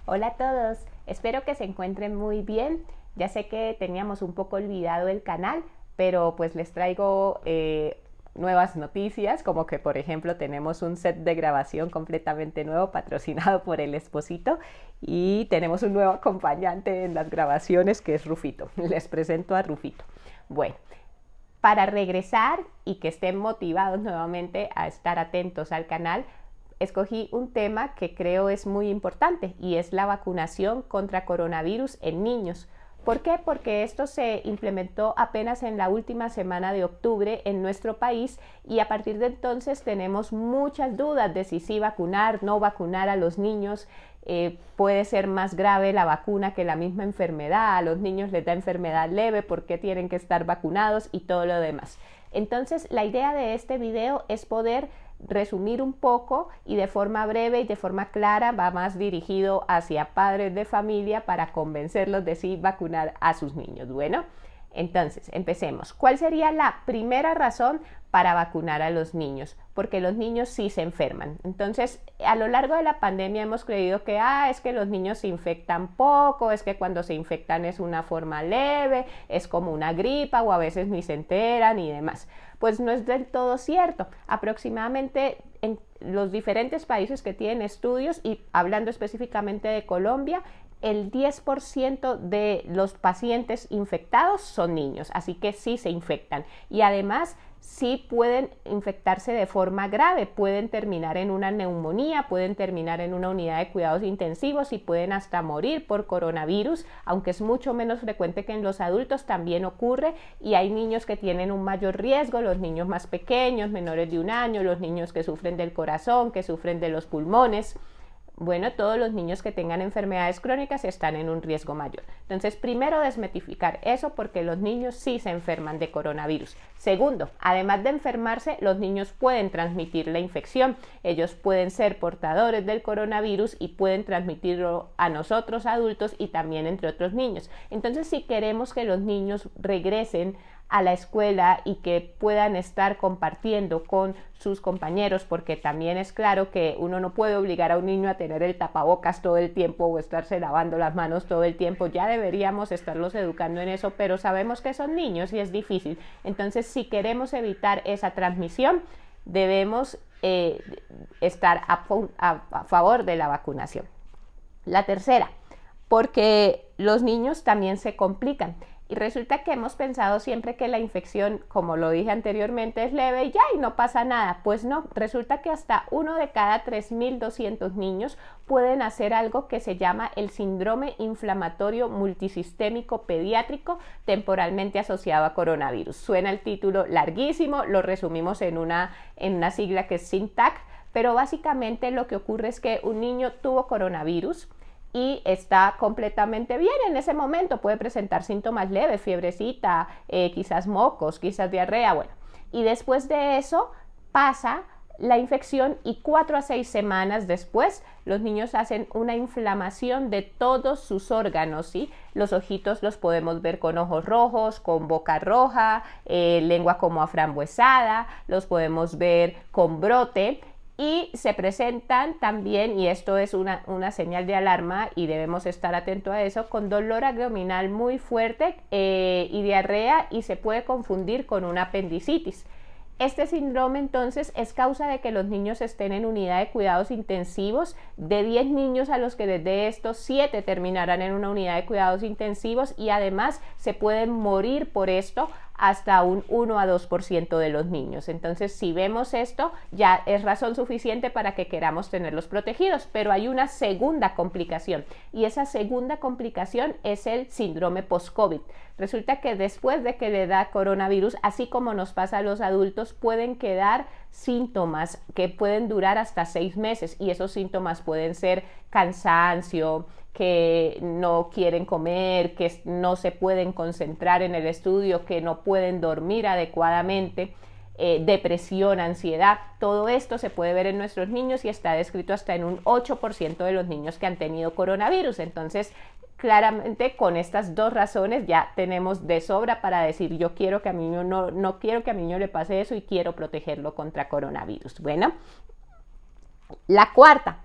Hola a todos, espero que se encuentren muy bien. Ya sé que teníamos un poco olvidado el canal, pero pues les traigo nuevas noticias, como que por ejemplo tenemos un set de grabación completamente nuevo patrocinado por el Esposito y tenemos un nuevo acompañante en las grabaciones que es Rufito. Les presento a Rufito. Bueno, para regresar y que estén motivados nuevamente a estar atentos al canal, escogí un tema que creo es muy importante y es la vacunación contra coronavirus en niños. ¿Por qué? Porque esto se implementó apenas en la última semana de octubre en nuestro país y a partir de entonces tenemos muchas dudas de si sí vacunar, no vacunar a los niños. Puede ser más grave la vacuna que la misma enfermedad, a los niños les da enfermedad leve, ¿por qué tienen que estar vacunados? Y todo lo demás. Entonces, la idea de este video es poder resumir un poco y de forma breve y de forma clara, va más dirigido hacia padres de familia para convencerlos de sí vacunar a sus niños. Bueno, entonces empecemos. ¿Cuál sería la primera razón para vacunar a los niños? Porque los niños sí se enferman. Entonces, a lo largo de la pandemia hemos creído que es que los niños se infectan poco, es que cuando se infectan es una forma leve, es como una gripa o a veces ni se enteran y demás. Pues no es del todo cierto. Aproximadamente en los diferentes países que tienen estudios, y hablando específicamente de Colombia, el 10% de los pacientes infectados son niños, así que sí se infectan. Y además sí pueden infectarse de forma grave, pueden terminar en una neumonía, pueden terminar en una unidad de cuidados intensivos y pueden hasta morir por coronavirus, aunque es mucho menos frecuente que en los adultos, también ocurre y hay niños que tienen un mayor riesgo, los niños más pequeños, menores de 1 año, los niños que sufren del corazón, que sufren de los pulmones. Bueno, todos los niños que tengan enfermedades crónicas están en un riesgo mayor. Entonces, primero desmitificar eso porque los niños sí se enferman de coronavirus. Segundo, además de enfermarse, los niños pueden transmitir la infección. Ellos pueden ser portadores del coronavirus y pueden transmitirlo a nosotros adultos y también entre otros niños. Entonces, si queremos que los niños regresen a la escuela y que puedan estar compartiendo con sus compañeros, porque también es claro que uno no puede obligar a un niño a tener el tapabocas todo el tiempo o estarse lavando las manos todo el tiempo. Ya deberíamos estarlos educando en eso, pero sabemos que son niños y es difícil. Entonces, si queremos evitar esa transmisión, debemos estar a favor de la vacunación. La tercera, porque los niños también se complican. Y resulta que hemos pensado siempre que la infección, como lo dije anteriormente, es leve y ya, y no pasa nada. Pues no, resulta que hasta 1 de cada 3.200 niños pueden hacer algo que se llama el síndrome inflamatorio multisistémico pediátrico temporalmente asociado a coronavirus. Suena el título larguísimo, lo resumimos en una sigla que es SINTAC, pero básicamente lo que ocurre es que un niño tuvo coronavirus y está completamente bien en ese momento, puede presentar síntomas leves, fiebrecita, quizás mocos, quizás diarrea, bueno, y después de eso pasa la infección y 4 a 6 semanas después los niños hacen una inflamación de todos sus órganos, ¿sí? Los ojitos los podemos ver con ojos rojos, con boca roja, lengua como aframbuesada, los podemos ver con brote. Y se presentan también, y esto es una señal de alarma y debemos estar atentos a eso, con dolor abdominal muy fuerte y diarrea, y se puede confundir con una apendicitis. Este síndrome entonces es causa de que los niños estén en unidad de cuidados intensivos. De 10 niños a los que les dé esto, 7 terminarán en una unidad de cuidados intensivos y además se pueden morir por esto hasta un 1 a 2% de los niños. Entonces, si vemos esto, ya es razón suficiente para que queramos tenerlos protegidos, pero hay una segunda complicación y esa segunda complicación es el síndrome post-COVID. Resulta que después de que le da coronavirus, así como nos pasa a los adultos, pueden quedar síntomas que pueden durar hasta 6 meses y esos síntomas pueden ser cansancio, que no quieren comer, que no se pueden concentrar en el estudio, que no pueden dormir adecuadamente, depresión, ansiedad. Todo esto se puede ver en nuestros niños y está descrito hasta en un 8% de los niños que han tenido coronavirus. Entonces, claramente con estas dos razones ya tenemos de sobra para decir yo quiero que a mi niño no quiero que a mi niño le pase eso y quiero protegerlo contra coronavirus. Bueno, la cuarta,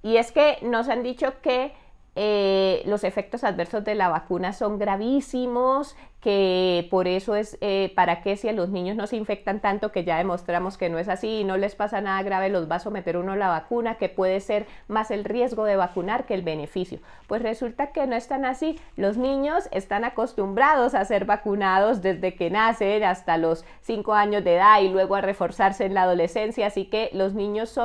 y es que nos han dicho que los efectos adversos de la vacuna son gravísimos, que por eso es, para qué si a los niños no se infectan tanto, que ya demostramos que no es así y no les pasa nada grave, los va a someter uno a la vacuna, que puede ser más el riesgo de vacunar que el beneficio. Pues resulta que no es tan así. Los niños están acostumbrados a ser vacunados desde que nacen hasta los 5 años de edad y luego a reforzarse en la adolescencia, así que los niños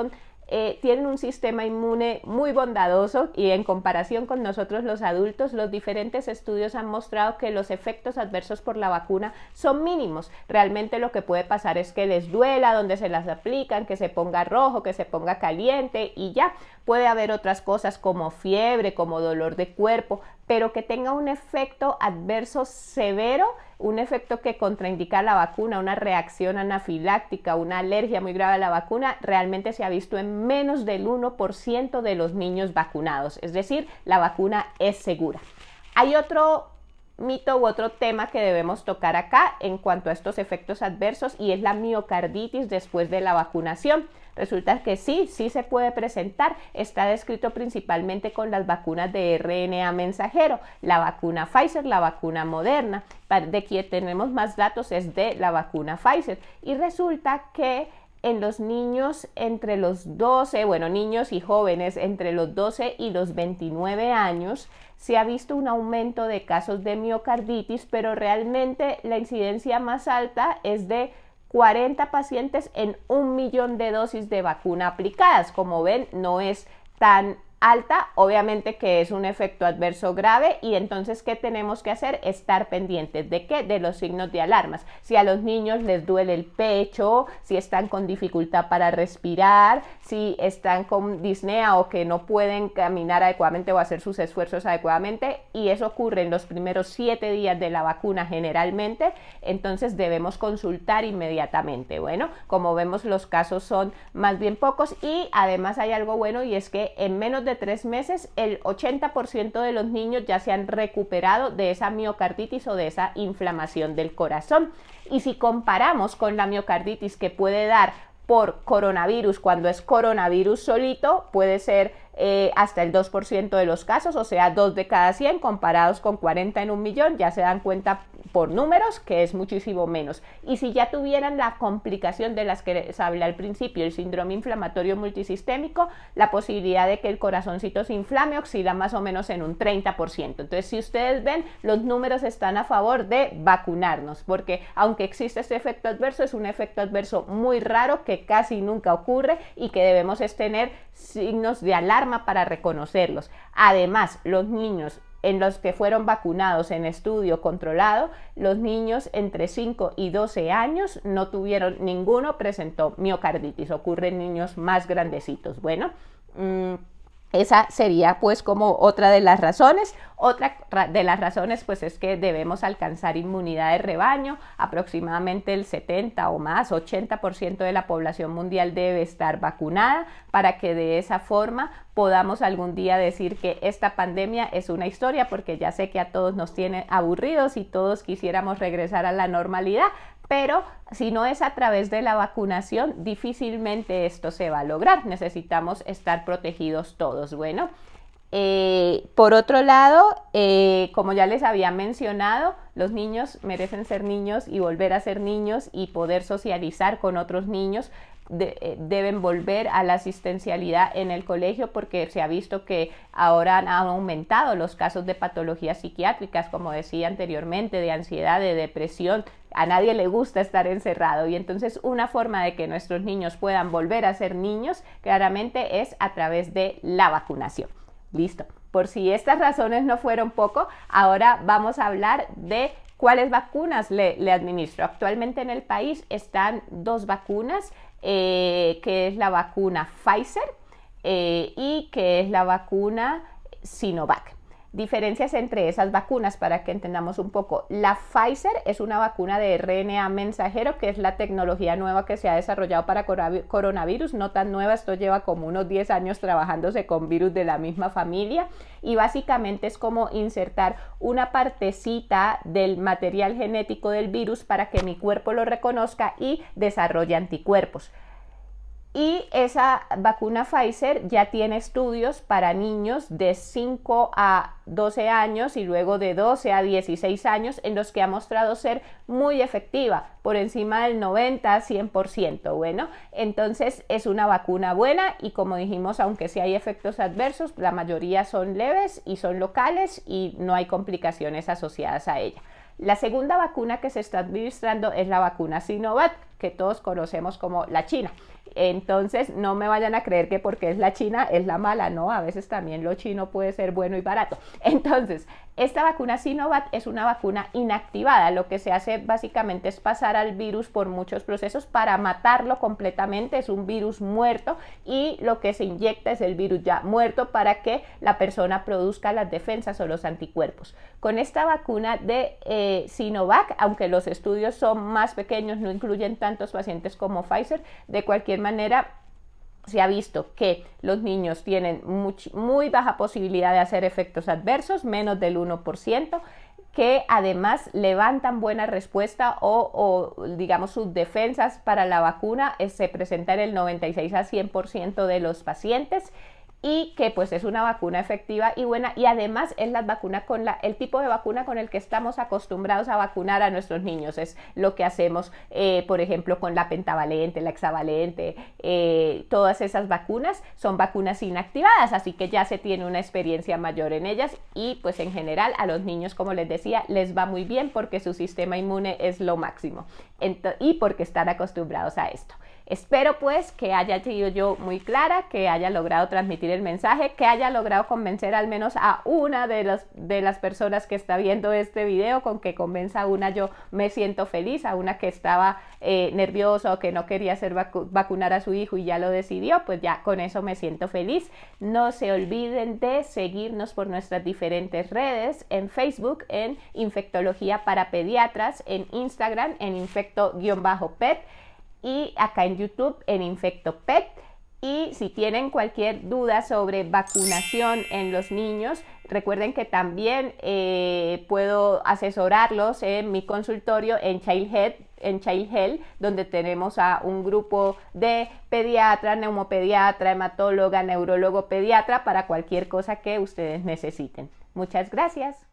tienen un sistema inmune muy bondadoso y en comparación con nosotros los adultos, los diferentes estudios han mostrado que los efectos adversos por la vacuna son mínimos. Realmente lo que puede pasar es que les duela donde se las aplican, que se ponga rojo, que se ponga caliente y ya. Puede haber otras cosas como fiebre, como dolor de cuerpo, pero que tenga un efecto adverso severo, un efecto que contraindica la vacuna, una reacción anafiláctica, una alergia muy grave a la vacuna, realmente se ha visto en menos del 1% de los niños vacunados. Es decir, la vacuna es segura. Hay otro mito u otro tema que debemos tocar acá en cuanto a estos efectos adversos y es la miocarditis después de la vacunación. Resulta que sí se puede presentar, está descrito principalmente con las vacunas de RNA mensajero, la vacuna Pfizer, la vacuna Moderna. De quien tenemos más datos es de la vacuna Pfizer y resulta que en los niños entre los 12, niños y jóvenes entre los 12 y los 29 años, se ha visto un aumento de casos de miocarditis, pero realmente la incidencia más alta es de 40 pacientes en 1 millón de dosis de vacuna aplicadas. Como ven, no es tan alta, obviamente que es un efecto adverso grave y entonces ¿qué tenemos que hacer? Estar pendientes ¿de qué? De los signos de alarmas. Si a los niños les duele el pecho, si están con dificultad para respirar, si están con disnea o que no pueden caminar adecuadamente o hacer sus esfuerzos adecuadamente y eso ocurre en los primeros 7 días de la vacuna generalmente, entonces debemos consultar inmediatamente. Bueno, como vemos los casos son más bien pocos y además hay algo bueno y es que en menos de 3 meses el 80% de los niños ya se han recuperado de esa miocarditis o de esa inflamación del corazón. Y si comparamos con la miocarditis que puede dar por coronavirus, cuando es coronavirus solito, puede ser hasta el 2% de los casos, o sea, 2 de cada 100 comparados con 40 en 1 millón, ya se dan cuenta por números que es muchísimo menos. Y si ya tuvieran la complicación de las que les hablé al principio, el síndrome inflamatorio multisistémico, la posibilidad de que el corazoncito se inflame oscila más o menos en un 30%. Entonces, si ustedes ven, los números están a favor de vacunarnos, porque aunque existe este efecto adverso, es un efecto adverso muy raro que casi nunca ocurre y que debemos tener signos de alarma para reconocerlos. Además, los niños en los que fueron vacunados en estudio controlado, los niños entre 5 y 12 años no tuvieron ninguno, presentó miocarditis, ocurre en niños más grandecitos. Bueno, esa sería pues como otra de las razones. Otra de las razones pues es que debemos alcanzar inmunidad de rebaño, aproximadamente el 70 o más, 80% de la población mundial debe estar vacunada para que de esa forma podamos algún día decir que esta pandemia es una historia, porque ya sé que a todos nos tiene aburridos y todos quisiéramos regresar a la normalidad, pero si no es a través de la vacunación, difícilmente esto se va a lograr. Necesitamos estar protegidos todos. Bueno, por otro lado, como ya les había mencionado, los niños merecen ser niños y volver a ser niños y poder socializar con otros niños. Deben volver a la asistencialidad en el colegio porque se ha visto que ahora han aumentado los casos de patologías psiquiátricas, como decía anteriormente, de ansiedad, de depresión. A nadie le gusta estar encerrado y entonces una forma de que nuestros niños puedan volver a ser niños claramente es a través de la vacunación. Listo. Por si estas razones no fueron poco, ahora vamos a hablar de cuáles vacunas le administro. Actualmente en el país están 2 vacunas, que es la vacuna Pfizer y que es la vacuna Sinovac. Diferencias entre esas vacunas para que entendamos un poco. La Pfizer es una vacuna de RNA mensajero, que es la tecnología nueva que se ha desarrollado para coronavirus, no tan nueva, esto lleva como unos 10 años trabajándose con virus de la misma familia y básicamente es como insertar una partecita del material genético del virus para que mi cuerpo lo reconozca y desarrolle anticuerpos. Y esa vacuna Pfizer ya tiene estudios para niños de 5 a 12 años y luego de 12 a 16 años en los que ha mostrado ser muy efectiva, por encima del 90-100%. Bueno, entonces es una vacuna buena y como dijimos, aunque sí hay efectos adversos, la mayoría son leves y son locales y no hay complicaciones asociadas a ella. La segunda vacuna que se está administrando es la vacuna Sinovac, que todos conocemos como la china. Entonces no me vayan a creer que porque es la china es la mala, no, a veces también lo chino puede ser bueno y barato. Entonces, esta vacuna Sinovac es una vacuna inactivada, lo que se hace básicamente es pasar al virus por muchos procesos para matarlo completamente, es un virus muerto y lo que se inyecta es el virus ya muerto para que la persona produzca las defensas o los anticuerpos. Con esta vacuna de Sinovac, aunque los estudios son más pequeños, no incluyen tantos pacientes como Pfizer, de cualquier manera se ha visto que los niños tienen muy baja posibilidad de hacer efectos adversos, menos del 1%, que además levantan buena respuesta o digamos sus defensas para la vacuna se presentan en el 96 a 100% de los pacientes, y que pues es una vacuna efectiva y buena, y además es la vacuna el tipo de vacuna con el que estamos acostumbrados a vacunar a nuestros niños. Es lo que hacemos por ejemplo con la pentavalente, la hexavalente, todas esas vacunas son vacunas inactivadas, así que ya se tiene una experiencia mayor en ellas y pues en general a los niños, como les decía, les va muy bien porque su sistema inmune es lo máximo y porque están acostumbrados a esto. Espero pues que haya sido yo muy clara, que haya logrado transmitir el mensaje, que haya logrado convencer al menos a una de las personas que está viendo este video. Con que convenza a una yo me siento feliz, a una que estaba nerviosa o que no quería hacer vacunar a su hijo y ya lo decidió, pues ya con eso me siento feliz. No se olviden de seguirnos por nuestras diferentes redes, en Facebook en Infectología para Pediatras, en Instagram en infecto-pet, y acá en YouTube en InfectoPet. Y si tienen cualquier duda sobre vacunación en los niños, recuerden que también puedo asesorarlos en mi consultorio en Child Health, donde tenemos a un grupo de pediatra, neumopediatra, hematóloga, neurólogo pediatra para cualquier cosa que ustedes necesiten. Muchas gracias.